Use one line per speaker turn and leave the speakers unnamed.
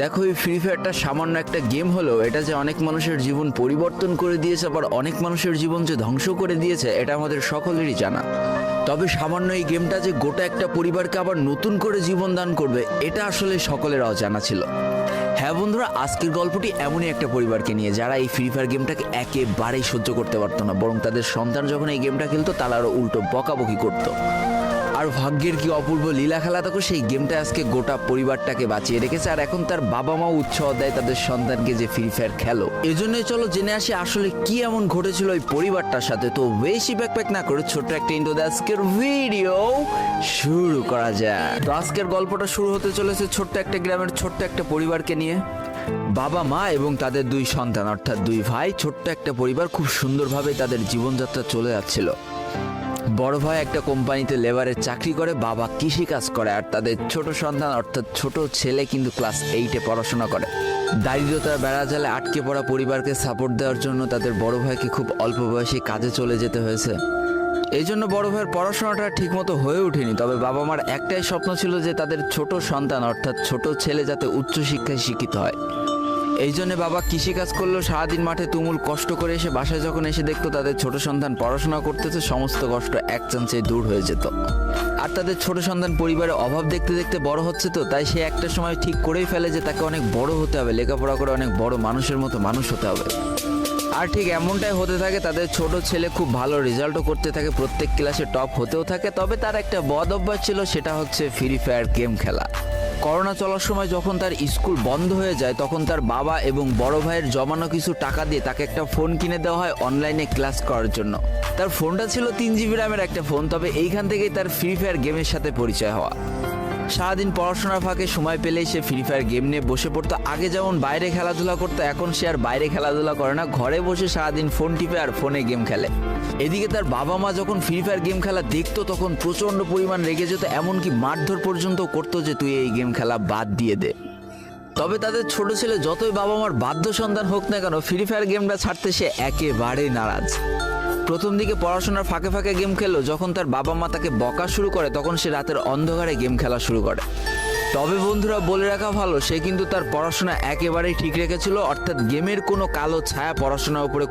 দেখো, এই ফ্রি ফায়ারটা সামান্য একটা গেম হলেও এটা যে অনেক মানুষের জীবন পরিবর্তন করে দিয়েছে, আবার অনেক মানুষের জীবন যে ধ্বংস করে দিয়েছে, এটা আমাদের সকলেরই জানা। তবে সামান্য এই গেমটা যে গোটা একটা পরিবারকে আবার নতুন করে জীবন দান করবে, এটা আসলে সকলের অজানা ছিল। হ্যাঁ বন্ধুরা, আজকের গল্পটি এমনই একটা পরিবারকে নিয়ে যারা এই ফ্রি ফায়ার গেমটাকে একেবারেই সহ্য করতে পারতো না, বরং তাদের সন্তান যখন এই গেমটা খেলতো তারা আরো উল্টো বকাবকি করতো। আর ভাগ্যের কি অপূর্ব লীলা খেলা, তখন সেই গেমটা আজকে গোটা পরিবারটাকে বাঁচিয়ে রেখেছে। আর এখন তার বাবা মাও উৎসাহ দেয় তাদের সন্তানকে যে ফ্রি ফায়ার খেলো। এজন্যই চলো জেনে আসি আসলে কি এমন ঘটেছিল ওই পরিবারটার সাথে। তো বেশি ব্যাকপ্যাক না করে ছোট্ট একটা ইন্ট্রো দিয়ে আজকের ভিডিও শুরু করা যায়। তো আজকের গল্পটা শুরু হতে চলেছে ছোট্ট একটা গ্রামের ছোট্ট একটা পরিবারকে নিয়ে। বাবা মা এবং তাদের দুই সন্তান অর্থাৎ দুই ভাই, ছোট্ট একটা পরিবার, খুব সুন্দরভাবে তাদের জীবনযাত্রা চলে যাচ্ছিল। বড় ভাই একটা কোম্পানিতে লেবারের চাকরি করে, বাবা কৃষি কাজ করে, আর তাদের ছোট সন্তান অর্থাৎ ছোট ছেলে কিন্তু ক্লাস 8-এ পড়াশোনা করে। দারিদ্রতার বেড়াজালে আটকে পড়া পরিবারকে সাপোর্ট দেওয়ার জন্য তাদের বড় ভাইকে খুব অল্প বয়সে কাজে চলে যেতে হয়েছে। এই জন্য বড় ভাইয়ের পড়াশোনাটা ঠিকমতো হয়ে ওঠেনি। তবে বাবা মার একটাই স্বপ্ন ছিল যে তাদের ছোট সন্তান অর্থাৎ ছোট ছেলে যাতে উচ্চশিক্ষায় শিক্ষিত হয়। এই জন্য বাবা কৃষিকাজ করলেও সারাদিন মাঠে তুমুল কষ্ট করে এসে বাসায় যখন এসে দেখতো তাদের ছোট সন্তান পড়াশোনা করতেছে, সমস্ত কষ্ট এক চান্সে দূর হয়ে যেত। আর তাদের ছোট সন্তান পরিবারের অভাব দেখতে দেখতে বড় হচ্ছে, তো তাই সে একটা সময় ঠিক করেই ফেলে যে তাকে অনেক বড় হতে হবে, লেখাপড়া করে অনেক বড় মানুষের মতো মানুষ হতে হবে। আর ঠিক এমনটাই হতে থাকে। তাদের ছোট ছেলে খুব ভালো রেজাল্টও করতে থাকে, প্রত্যেক ক্লাসে টপ হতেও থাকে। তবে তার একটা বদ অভ্যাস ছিল, সেটা হচ্ছে ফ্রি ফায়ার গেম খেলা। করোনা চলার সময় যখন তার স্কুল বন্ধ হয়ে যায়, তখন তার বাবা এবং বড় ভাইয়ের জমানো কিছু টাকা দিয়ে তাকে একটা ফোন কিনে দেওয়া হয় অনলাইনে ক্লাস করার জন্য। তার ফোনটা ছিল 3 GB র্যামের একটা ফোন। তবে এইখান থেকেই তার ফ্রি ফায়ার গেমের সাথে পরিচয় হওয়া। সারাদিন পড়াশোনার ফাঁকে সময় পেলেই সে ফ্রি ফায়ার গেম নিয়ে বসে পড়তো। আগে যেমন বাইরে খেলাধুলা করতো, এখন সে আর বাইরে খেলাধুলা করে না, ঘরে বসে সারাদিন ফোন টিপে আর ফোনে গেম খেলে। এদিকে তার বাবা মা যখন ফ্রি ফায়ার গেম খেলা দেখতো তখন প্রচণ্ড পরিমাণ রেগে যেত, এমনকি মারধর পর্যন্ত করতো যে তুই এই গেম খেলা বাদ দিয়ে দে। তবে তাদের ছোট ছেলে যতই বাবা মার বাধ্য সন্তান হোক না কেন, ফ্রি ফায়ার গেমটা ছাড়তে সে একেবারেই নারাজ। প্রথম দিকে পড়াশোনার ফাঁকে ফাঁকে গেম খেললো, যখন তার বাবা মা তাকে বকা শুরু করে তখন সে রাতের অন্ধকারে গেম খেলা শুরু করে। তবে বন্ধুরা বলে রাখা ভালো, সে কিন্তু তার পড়াশোনা একেবারেই ঠিক রেখেছিল, অর্থাৎ গেমের কোনো কালো ছায়া পড়াশোনার উপরে